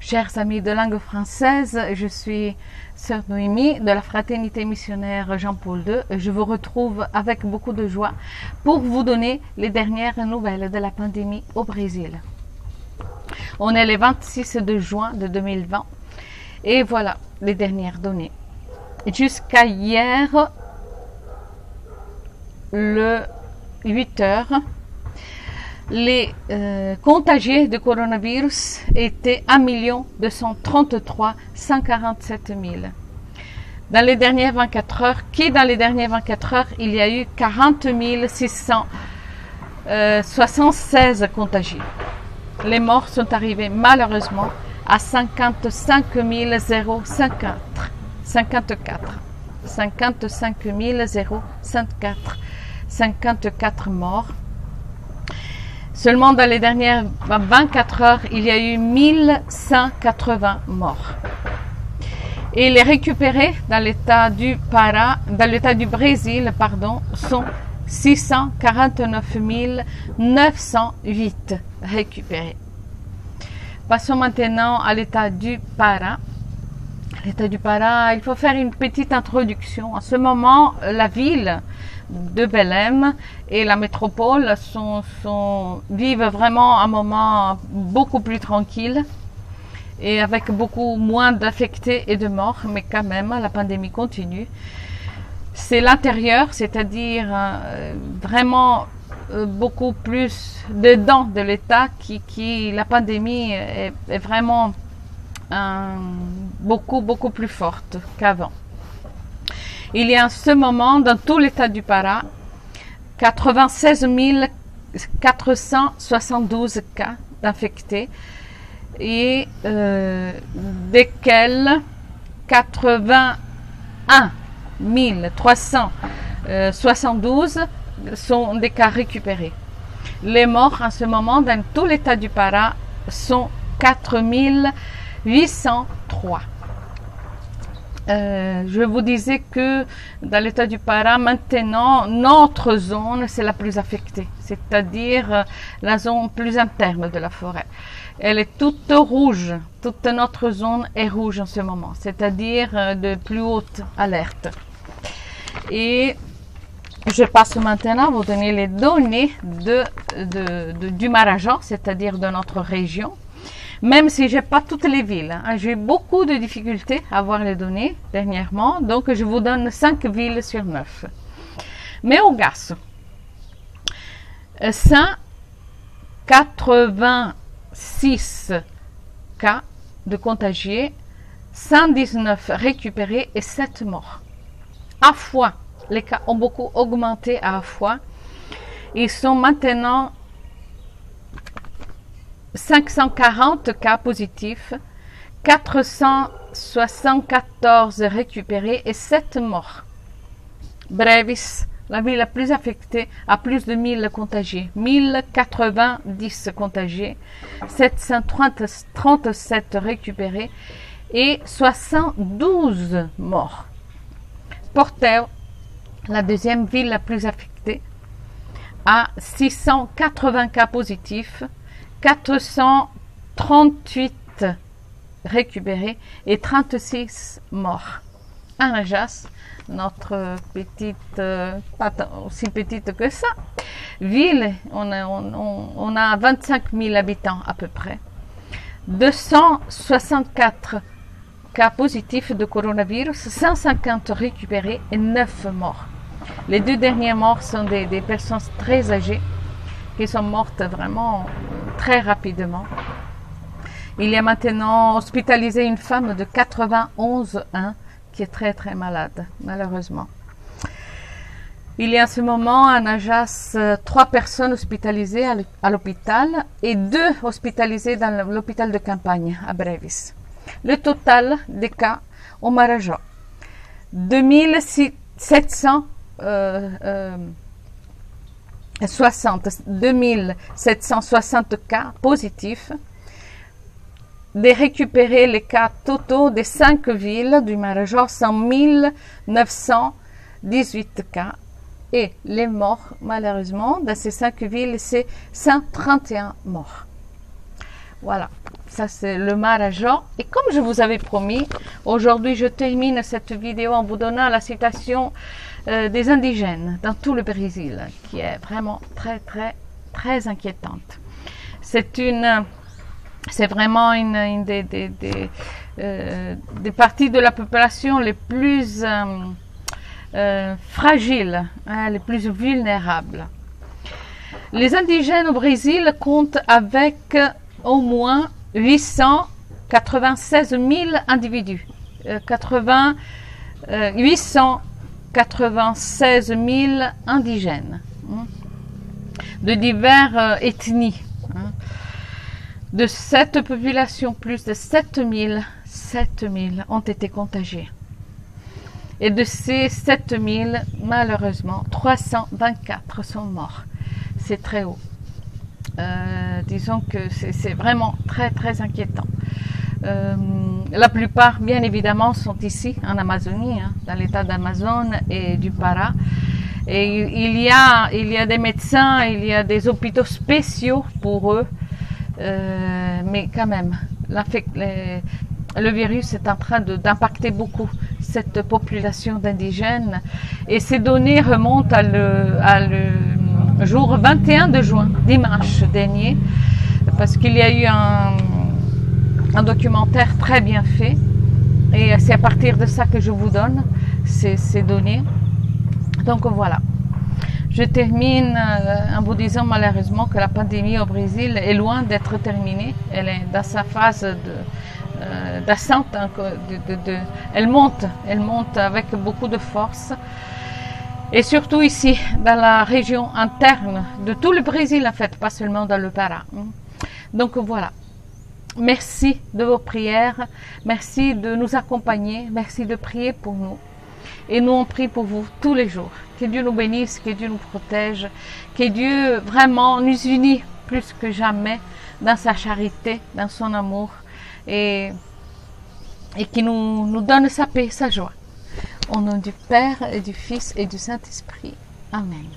Chers amis de langue française, je suis sœur Noémie de la Fraternité missionnaire Jean-Paul II. Je vous retrouve avec beaucoup de joie pour vous donner les dernières nouvelles de la pandémie au Brésil. On est le 26 de juin de 2020 et voilà les dernières données. Jusqu'à hier, le 8 heures, les contagiés de coronavirus étaient 1 233 147 000. Dans les dernières 24 heures, dans les dernières 24 heures, il y a eu 40 676 contagiés. Les morts sont arrivés malheureusement à 55 054. 54 morts. Seulement dans les dernières 24 heures, il y a eu 1180 morts. Et les récupérés dans l'état du Brésil, sont 649 908 récupérés. Passons maintenant à l'état du Pará. L'état du Pará, il faut faire une petite introduction. En ce moment, la ville de Belém et la métropole vivent vraiment un moment beaucoup plus tranquille et avec beaucoup moins d'affectés et de morts, mais quand même, la pandémie continue. C'est l'intérieur, c'est-à-dire vraiment beaucoup plus dedans de l'État qui la pandémie est vraiment beaucoup plus forte qu'avant. Il y a en ce moment dans tout l'état du Pará 96 472 cas d'infectés et desquels 81 372 sont des cas récupérés. Les morts en ce moment dans tout l'état du Pará sont 4 803. Je vous disais que dans l'état du Pará, maintenant, notre zone, c'est la plus affectée, c'est-à-dire la zone plus interne de la forêt. Elle est toute rouge, toute notre zone est rouge en ce moment, c'est-à-dire de plus haute alerte. Et je passe maintenant à vous donner les données du Marajó, c'est-à-dire de notre région. Même si je n'ai pas toutes les villes, j'ai eu beaucoup de difficultés à avoir les données dernièrement, donc je vous donne 5 villes sur 9. Melgaço, 186 cas de contagiés, 119 récupérés et 7 morts. Afua, les cas ont beaucoup augmenté à Afua. Ils sont maintenant 540 cas positifs, 474 récupérés et 7 morts. Brevis, la ville la plus affectée, a plus de 1000 contagiés, 1090 contagiés, 737 récupérés et 72 morts. Porto, la deuxième ville la plus affectée, a 680 cas positifs, 438 récupérés et 36 morts. Anajas, notre petite, pas aussi petite que ça, ville, on a 25 000 habitants à peu près. 264 cas positifs de coronavirus, 150 récupérés et 9 morts. Les 2 derniers morts sont des personnes très âgées qui sont mortes vraiment très rapidement. Il y a maintenant hospitalisé une femme de 91 ans qui est très malade, malheureusement. Il y a en ce moment à Najas 3 personnes hospitalisées à l'hôpital et 2 hospitalisées dans l'hôpital de campagne à Brevis. Le total des cas au Marajó, 2760 cas positifs, de récupérer les cas totaux des 5 villes du Marajó sont 1918 cas et les morts, malheureusement, dans ces 5 villes, c'est 131 morts. Voilà, ça c'est le Marajó. Et comme je vous avais promis, aujourd'hui je termine cette vidéo en vous donnant la citation des indigènes dans tout le Brésil, qui est vraiment très inquiétante. C'est vraiment une des parties de la population les plus fragiles, hein, les plus vulnérables. Les indigènes au Brésil comptent avec au moins 896 000 individus, 896 000 indigènes, hein, de diverses ethnies. Hein. De cette population, plus de 7 000 ont été contagiés. Et de ces 7 000, malheureusement, 324 sont morts. C'est très haut. Disons que c'est vraiment très inquiétant. La plupart, bien évidemment, sont ici, en Amazonie, hein, dans l'état d'Amazone et du Pará. Et il y a des médecins, il y a des hôpitaux spéciaux pour eux. Mais quand même, le virus est en train d'impacter beaucoup cette population d'indigènes. Et ces données remontent à le jour 21 de juin, dimanche dernier, parce qu'il y a eu un documentaire très bien fait, et c'est à partir de ça que je vous donne ces données. Donc voilà, je termine en vous disant malheureusement que la pandémie au Brésil est loin d'être terminée. Elle est dans sa phase d'ascente, elle monte avec beaucoup de force. Et surtout ici, dans la région interne de tout le Brésil, en fait, pas seulement dans le Pará. Donc voilà. Merci de vos prières. Merci de nous accompagner. Merci de prier pour nous. Et nous, on prie pour vous tous les jours. Que Dieu nous bénisse, que Dieu nous protège, que Dieu vraiment nous unit plus que jamais dans sa charité, dans son amour, et qu'il nous donne sa paix, sa joie. Au nom du Père et du Fils et du Saint-Esprit. Amen.